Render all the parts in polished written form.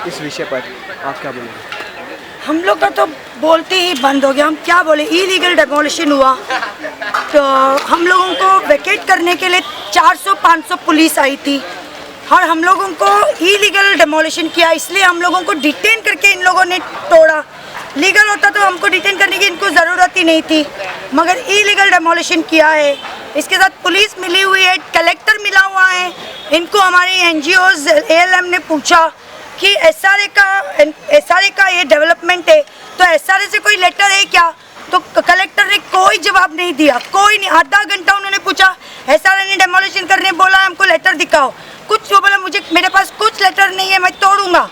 इस विषय पर आप क्या बोलेंगे? हम लोग का तो बोलते ही बंद हो गया। हम क्या बोले, इलीगल डेमोलिशन हुआ तो हम लोगों को वैकेट करने के लिए 400-500 पुलिस आई थी और हम लोगों को इलीगल डेमोलिशन किया, इसलिए हम लोगों को डिटेन करके इन लोगों ने तोड़ा। लीगल होता तो हमको डिटेन करने की इनको ज़रूरत ही नहीं थी, मगर इलीगल डेमोलिशन किया है। इसके साथ पुलिस मिली हुई है, कलेक्टर मिला हुआ है। इनको हमारे NGOs ALM ने पूछा कि SRA का ये डेवलपमेंट है तो SRA से कोई लेटर है क्या, तो कलेक्टर ने कोई जवाब नहीं दिया, कोई नहीं। आधा घंटा उन्होंने पूछा, SRA ने डेमोलिशन करने बोला, हमको लेटर दिखाओ, कुछ वो बोला मेरे पास कुछ लेटर नहीं है, मैं तोड़ूंगा।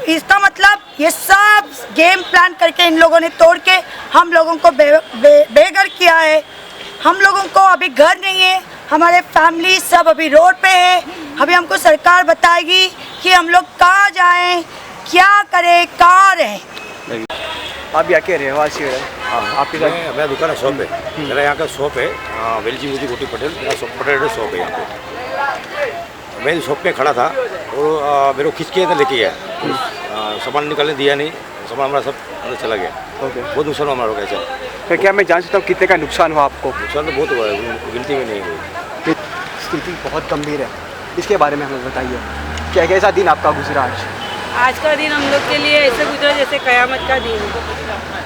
इसका मतलब ये सब गेम प्लान करके इन लोगों ने तोड़ के हम लोगों को बेघर किया है। हम लोगों को अभी घर नहीं है, हमारे फैमिली सब अभी रोड पे है। अभी हमको सरकार बताएगी कि हम लोग कहाँ जाएं, क्या करें, कहाँ रहें। आप यहाँ के रहवासी हैं? हाँ, आपके साथ मेरा दुकान है, शॉप है मेरा, यहाँ का शॉप है वेलजी मुझी गोटी पटेल, मेरा पटेल शॉप है यहाँ पे। मैं शॉप पे खड़ा था और मेरे को खींच के इधर लेके गया, सामान निकालने दिया नहीं, सामान हमारा सब अंदर चला गया। ओके, बहुत नुकसान हुआ हमारा लोग ऐसा। तो क्या मैं जान सकता हूँ कितने का नुकसान हुआ आपको? नुकसान तो बहुत हुआ है, गिनती में नहीं हुई। स्थिति बहुत गंभीर है, इसके बारे में हमें बताइए, क्या कैसा दिन आपका गुजरा आज? आज का दिन हम लोग के लिए ऐसे गुजरा जैसे कयामत का दिन,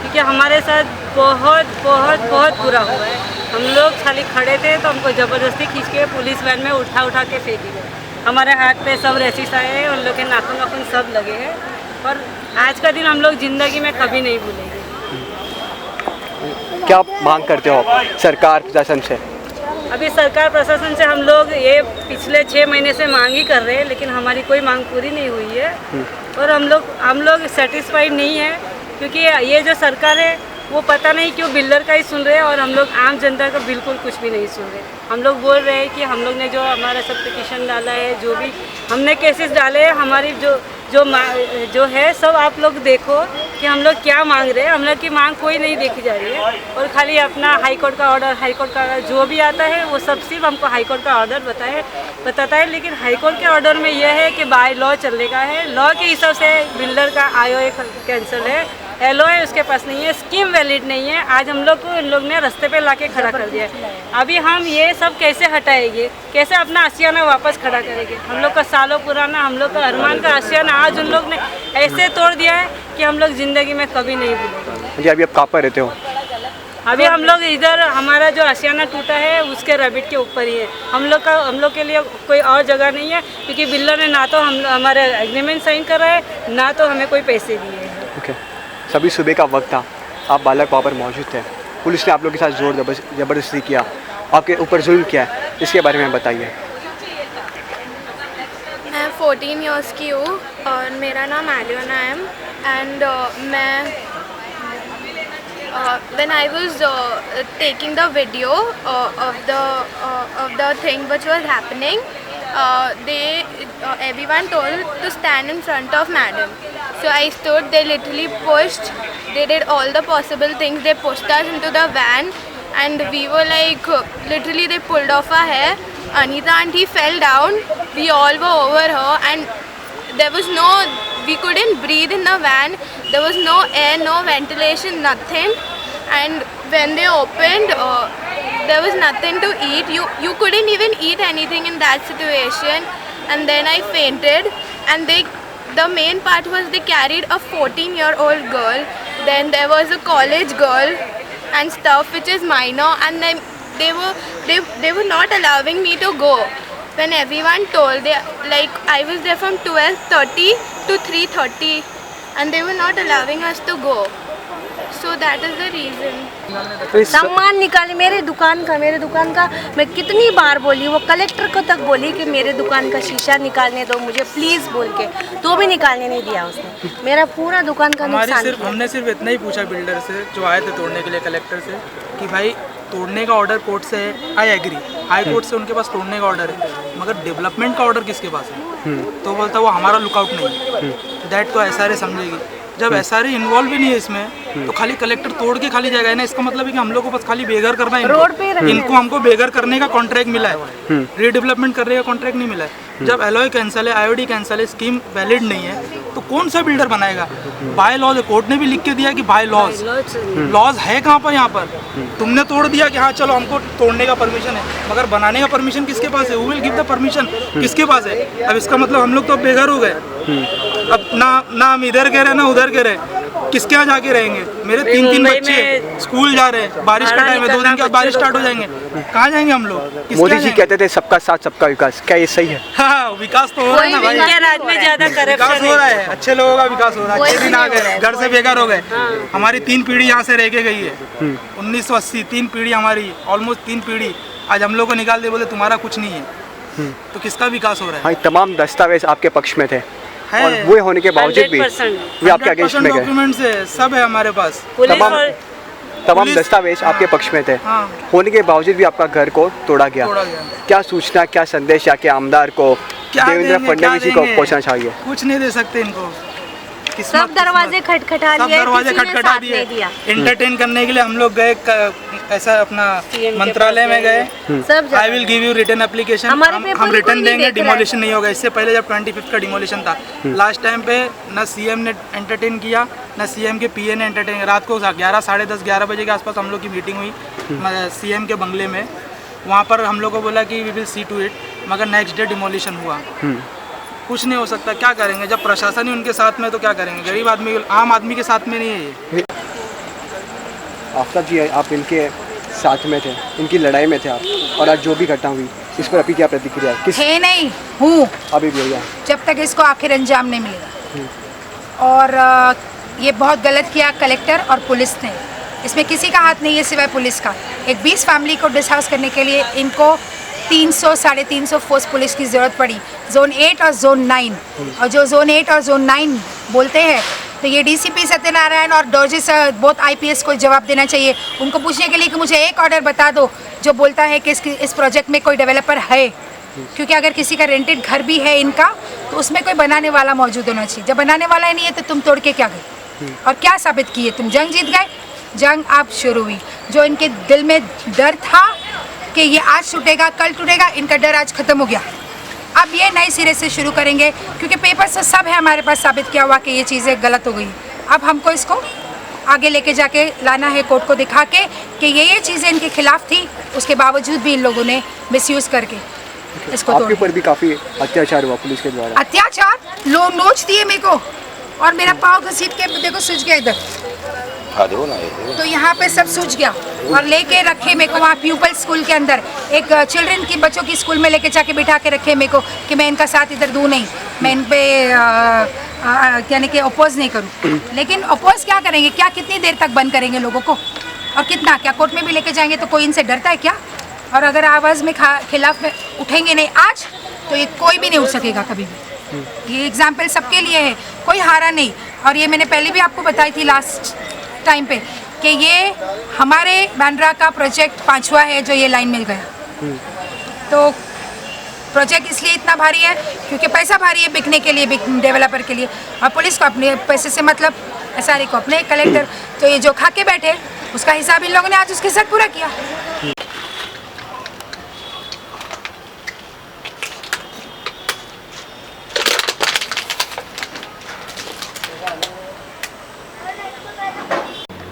क्योंकि हमारे साथ बहुत बहुत बहुत बुरा हुआ है। हम लोग खाली खड़े थे तो हमको ज़बरदस्ती खींच के पुलिस वैन में उठा के फेंक गए। हमारे हाथ पे सब रेसिस आए हैं, उन लोग के नाखून सब लगे हैं, और आज का दिन हम लोग ज़िंदगी में कभी नहीं भूलेंगे। क्या मांग करते हो आप सरकार प्रशासन से? अभी सरकार प्रशासन से हम लोग ये पिछले 6 महीने से मांग ही कर रहे हैं, लेकिन हमारी कोई मांग पूरी नहीं हुई है और हम लोग सेटिस्फाइड नहीं है, क्योंकि ये जो सरकार है वो पता नहीं क्यों बिल्डर का ही सुन रहे हैं और हम लोग आम जनता का बिल्कुल कुछ भी नहीं सुन रहे। हम लोग बोल रहे हैं कि हम लोग ने जो हमारा सब पिटीशन डाला है, जो भी हमने केसेस डाले हैं, हमारी जो है सब आप लोग देखो कि हम लोग क्या मांग रहे हैं। हम लोग की मांग कोई नहीं देखी जा रही है और खाली अपना हाई कोर्ट का ऑर्डर जो भी आता है वो सब सिर्फ हमको हाई कोर्ट का ऑर्डर बताता है, लेकिन हाई कोर्ट के ऑर्डर में यह है कि बाय लॉ चलने का है। लॉ के हिसाब से बिल्डर का IOA कैंसिल है, LOA उसके पास नहीं है, स्कीम वैलिड नहीं है। आज हम लोग को इन लोग ने रास्ते पे लाके खड़ा कर दिया है। अभी हम ये सब कैसे हटाएंगे, कैसे अपना आशियाना वापस खड़ा करेंगे? हम लोग का सालों पुराना, हम लोग का अरमान का आशियाना आज उन लोग ने ऐसे तोड़ दिया है कि हम लोग ज़िंदगी में कभी नहीं भूलेंगे। जी, अभी आप कहाँ पर रहते हो? अभी हम लोग इधर, हमारा जो आशियाना टूटा है उसके रैबिट के ऊपर ही है। हम लोग के लिए कोई और जगह नहीं है, क्योंकि बिल्डर ने ना तो हमारे एग्रीमेंट साइन करा है, ना तो हमें कोई पैसे दिए हैं। ओके, सभी सुबह का वक्त था, आप बालक वहाँ पर मौजूद थे, पुलिस ने आप लोग के साथ जोर ज़बरदस्ती किया, आपके ऊपर जुल्म किया, इसके बारे में बताइए। मैं 14 इयर्स की हूँ और मेरा नाम एलियोना है एंड मैं when I was taking the video of the thing which was happening, everyone told to stand in front of madam. So I stood, they literally pushed, they did all the possible things, they pushed us into the van and we were like, literally they pulled off our hair. Anita aunty fell down, we all were over her and there was we couldn't breathe in the van, there was no air, no ventilation, nothing. And when they opened, there was nothing to eat. You couldn't even eat anything in that situation. And then I fainted. And the main part was they carried a 14-year-old girl. Then there was a college girl and stuff which is minor. And then they were not allowing me to go. When everyone told, I was there from 12:30 to 3:30, and they were not allowing us to go. So that is the reason. सामान निकाले मेरे दुकान का मैं कितनी बार बोली, वो collector को तक बोली कि मेरे दुकान का शीशा निकालने दो मुझे प्लीज़ बोल के, तो भी निकालने नहीं दिया उसने। मेरा पूरा दुकान का नुकसान। हमने सिर्फ इतना ही पूछा बिल्डर से जो आए थे तोड़ने के लिए, कलेक्टर से, कि भाई तोड़ने का ऑर्डर कोर्ट से है, आई एग्री, हाई कोर्ट से उनके पास तोड़ने का ऑर्डर है, मगर डेवलपमेंट का ऑर्डर किसके पास है? तो बोलता वो हमारा लुकआउट नहीं है, दैट तो SRA समझेगी। जब SRA इन्वॉल्व भी नहीं है इसमें तो खाली कलेक्टर तोड़ के खाली जाएगा ना, इसका मतलब है कि हम लोग को बस खाली बेघर करना है रोड पे। इनको हमको बेघर करने का कॉन्ट्रैक्ट मिला है, रीडेवलपमेंट करने का कॉन्ट्रैक्ट नहीं मिला है। जब LOA कैंसिल है, IOD कैंसिल है, स्कीम वैलिड नहीं है, तो कौन सा बिल्डर बनाएगा? बाय लॉज, कोर्ट ने भी लिख के दिया कि बाय लॉज, लॉज है कहाँ पर यहाँ पर? तुमने तोड़ दिया कि हाँ चलो हमको तोड़ने का परमिशन है, मगर बनाने का परमिशन किसके पास है? Who will give the permission, किसके पास है? अब इसका मतलब हम लोग तो बेघर हो गए। अब ना हम इधर कह रहे ना उधर कह रहे, किसके यहाँ जाके रहेंगे? मेरे 3 बच्चे स्कूल जा रहे हैं, बारिश का टाइम है, 2 दिन के बाद बारिश स्टार्ट हो जाएंगे, कहाँ जाएंगे हम लोग? मोदी जी कहते थे सबका साथ सबका विकास, क्या ये सही है? हाँ, विकास तो हो रहा है ना भाई, राज में ज्यादा विकास करप्शन हो रहा है, अच्छे लोगों का विकास हो रहा है। 6 दिन आ गए, घर से बेघर हो गए। हमारी 3 पीढ़ी यहाँ से रह के गई है। 1980 3 पीढ़ी हमारी, ऑलमोस्ट 3 पीढ़ी, आज हम लोग को निकाल दे बोले तुम्हारा कुछ नहीं है, तो किसका विकास हो रहा है? हाँ, तमाम दस्तावेज आपके पक्ष में थे है। और वो होने के बावजूद भी 100% वे आपके अगेंस्ट में गए। डॉक्यूमेंट्स है, सब है हमारे पास। तमाम पुलिस- दस्तावेज आपके पक्ष में थे, हाँ। होने के बावजूद भी आपका घर को तोड़ा गया। क्या सूचना, क्या संदेश जाके आमदार को, क्या देवेंद्र देंगे, क्या फडणवीस जी को देंगे? पहुंचना चाहिए? कुछ नहीं दे सकते इनको। सब दरवाजे खटखटा सब लिए, दरवाजे किसी ने खटखटा साथ दिए। नहीं दिया। एंटरटेन करने के लिए हम लोग गए ऐसा अपना मंत्रालय में गए, सब I will give you return application, हमारे पे हम कोई रिटर्न नहीं देंगे, देख रहा है। डिमोलिशन नहीं होगा। इससे पहले जब 25 का डिमोलिशन था, लास्ट टाइम पे ना सीएम ने एंटरटेन किया, ना सीएम के पीए ने एंटरटेन किया। रात को 11, साढ़े 10, 11 बजे के आसपास हम लोग की मीटिंग हुई सीएम के बंगले में। वहाँ पर हम लोग को बोला कि we will see to it, मगर नेक्स्ट डे डिमोलिशन हुआ। कुछ नहीं हो सकता, क्या करेंगे? जब प्रशासन ही उनके साथ में तो क्या करेंगे? गरीब आदमी, आम आदमी के साथ में नहीं है ये। आफ्ताब जी, आप इनके साथ में थे, इनकी लड़ाई में थे आप, और आज जो भी घटना हुई इस पर अभी क्या प्रतिक्रिया है? किस थे नहीं हूँ अभी भी भैया जब तक इसको आखिर अंजाम नहीं मिलेगा। और ये बहुत गलत किया कलेक्टर और पुलिस ने, इसमें किसी का हाथ नहीं है सिवाय पुलिस का। एक 20 फैमिली को डिसहाउस करने के लिए इनको 300 साढ़े 300 फोर्स पुलिस की ज़रूरत पड़ी, जोन 8 और जोन 9। और जो जोन 8 और जोन 9 बोलते हैं, तो ये डीसीपी सत्यनारायण और डॉर्जी सर बहुत आईपीएस को जवाब देना चाहिए, उनको पूछने के लिए कि मुझे एक ऑर्डर बता दो जो बोलता है कि इस प्रोजेक्ट में कोई डेवलपर है। क्योंकि अगर किसी का रेंटेड घर भी है इनका, तो उसमें कोई बनाने वाला मौजूद होना चाहिए। जब बनाने वाला ही नहीं है तो तुम तोड़ के क्या गए और क्या साबित किए? तुम जंग जीत गए, जंग अब शुरू हुई। जो इनके दिल में डर था कि ये आज टूटेगा कल टूटेगा, इनका डर आज ख़त्म हो गया। अब ये नए सिरे से शुरू करेंगे, क्योंकि पेपर से सब है हमारे पास साबित किया हुआ कि ये चीज़ें गलत हो गई। अब हमको इसको आगे लेके जाके लाना है कोर्ट को दिखा के कि ये चीज़ें इनके खिलाफ थी, उसके बावजूद भी इन लोगों ने मिसयूज़ करके इसको आपके तोड़ ऊपर भी काफ़ी अत्याचार हुआ पुलिस के द्वारा। अत्याचार, लोग नोच दिए मेरे को, और मेरा पाँव घसीट के देखो सूज गया इधर, तो यहाँ पे सब सूझ गया। और लेके रखे मेरे को वहाँ प्यूपल स्कूल के अंदर, एक चिल्ड्रन की बच्चों की स्कूल में लेके जाके बिठा के रखे मेरे को कि मैं इनका साथ इधर दूँ नहीं, मैं इन पे यानी कि अपोज नहीं करूँ। लेकिन अपोज क्या करेंगे? क्या कितनी देर तक बंद करेंगे लोगों को? और कितना, क्या कोर्ट में भी लेके जाएंगे तो कोई इनसे डरता है क्या? और अगर आवाज़ में खिलाफ में उठेंगे नहीं आज, तो ये कोई भी नहीं उठ सकेगा कभी भी। ये एग्जाम्पल सबके लिए है, कोई हारा नहीं। और ये मैंने पहले भी आपको बताई थी लास्ट टाइम पे कि ये हमारे बांद्रा का प्रोजेक्ट 5वां है जो ये लाइन मिल गया। तो प्रोजेक्ट इसलिए इतना भारी है क्योंकि पैसा भारी है बिकने के लिए, डेवलपर के लिए, और पुलिस को अपने पैसे से मतलब, एसआरए को अपने, कलेक्टर तो ये जो खा के बैठे उसका हिसाब इन लोगों ने आज उसके साथ पूरा किया।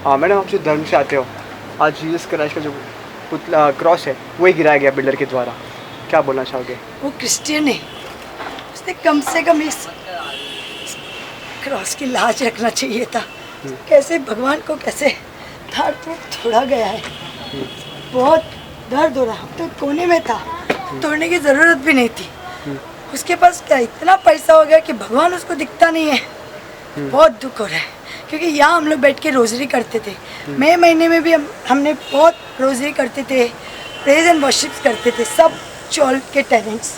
हाँ मैडम, आप जो धर्म से आते हो, आज जीसस क्राइस्ट का जो पुतला क्रॉस है वही गिराया गया बिल्डर के द्वारा, क्या बोलना चाहोगे? वो क्रिश्चियन है, उसने कम से कम इस क्रॉस की लाज रखना चाहिए था। कैसे भगवान को कैसे थाड़ तोड़ा गया है, बहुत दर्द हो रहा। तो कोने में था, तोड़ने की ज़रूरत भी नहीं थी। उसके पास क्या इतना पैसा हो गया कि भगवान उसको दिखता नहीं है। बहुत दुख हो रहा है, क्योंकि यहाँ हम लोग बैठ के रोज़री करते थे। मई महीने में भी हमने बहुत रोज़री करते थे, प्रेज एंड वर्शिप्स करते थे, सब चौल के टेनेंट्स।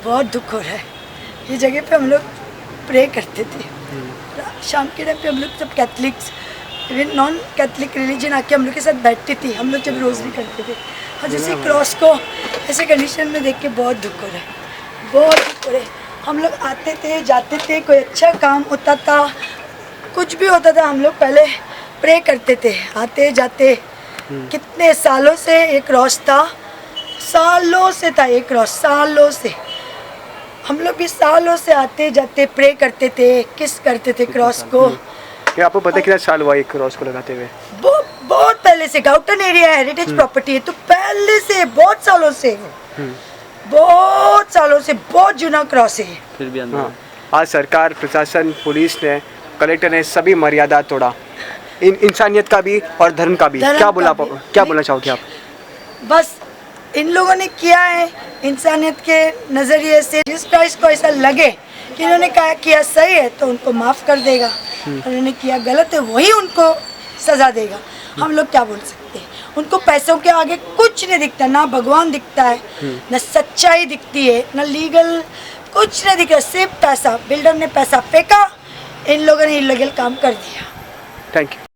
बहुत दुख हो रहा है। ये जगह पे हम लोग प्रे करते थे, शाम के टाइम पे हम लोग सब Catholics, even non Catholic religion आके हम लोग के साथ बैठती थी, हम लोग जब रोज़री करते थे। और जैसे क्रॉस को ऐसे कंडीशन में देख के बहुत दुख हो रहा है, बहुत दुख हो रहा है। हम लोग आते थे जाते थे, कोई अच्छा काम होता था, कुछ भी होता था, हम लोग पहले प्रे करते थे आते जाते। कितने सालों से एक क्रॉस था, सालों से था एक क्रॉस, सालों से। हम लोग भी सालों से आते जाते प्रे करते थे, किस करते थे क्रॉस को। ये आपको पता है कितना साल हुआ एक क्रॉस को लगाते हुए? बहुत पहले से, गाउटन एरिया हेरिटेज प्रॉपर्टी है तो पहले से, बहुत सालों से, बहुत सालों से, बहुत जुना क्रॉस है। फिर भी हाँ, आज सरकार, प्रशासन, पुलिस ने, कलेक्टर ने सभी मर्यादा तोड़ा, इंसानियत का भी और धर्म का भी। क्या बोलना चाहोगे आप? बस इन लोगों ने किया है इंसानियत के नज़रिए से, जिस प्राइस को ऐसा लगे कि इन्होंने कहा किया सही है तो उनको माफ़ कर देगा, उन्होंने किया गलत है वही उनको सज़ा देगा। हम लोग क्या बोल सकते हैं? उनको पैसों के आगे कुछ नहीं दिखता, ना भगवान दिखता है, ना सच्चाई दिखती है, ना लीगल, कुछ नहीं दिख रहा, सिर्फ पैसा। बिल्डर ने पैसा फेंका, इन लोगों ने इलीगल काम कर दिया। Thank you.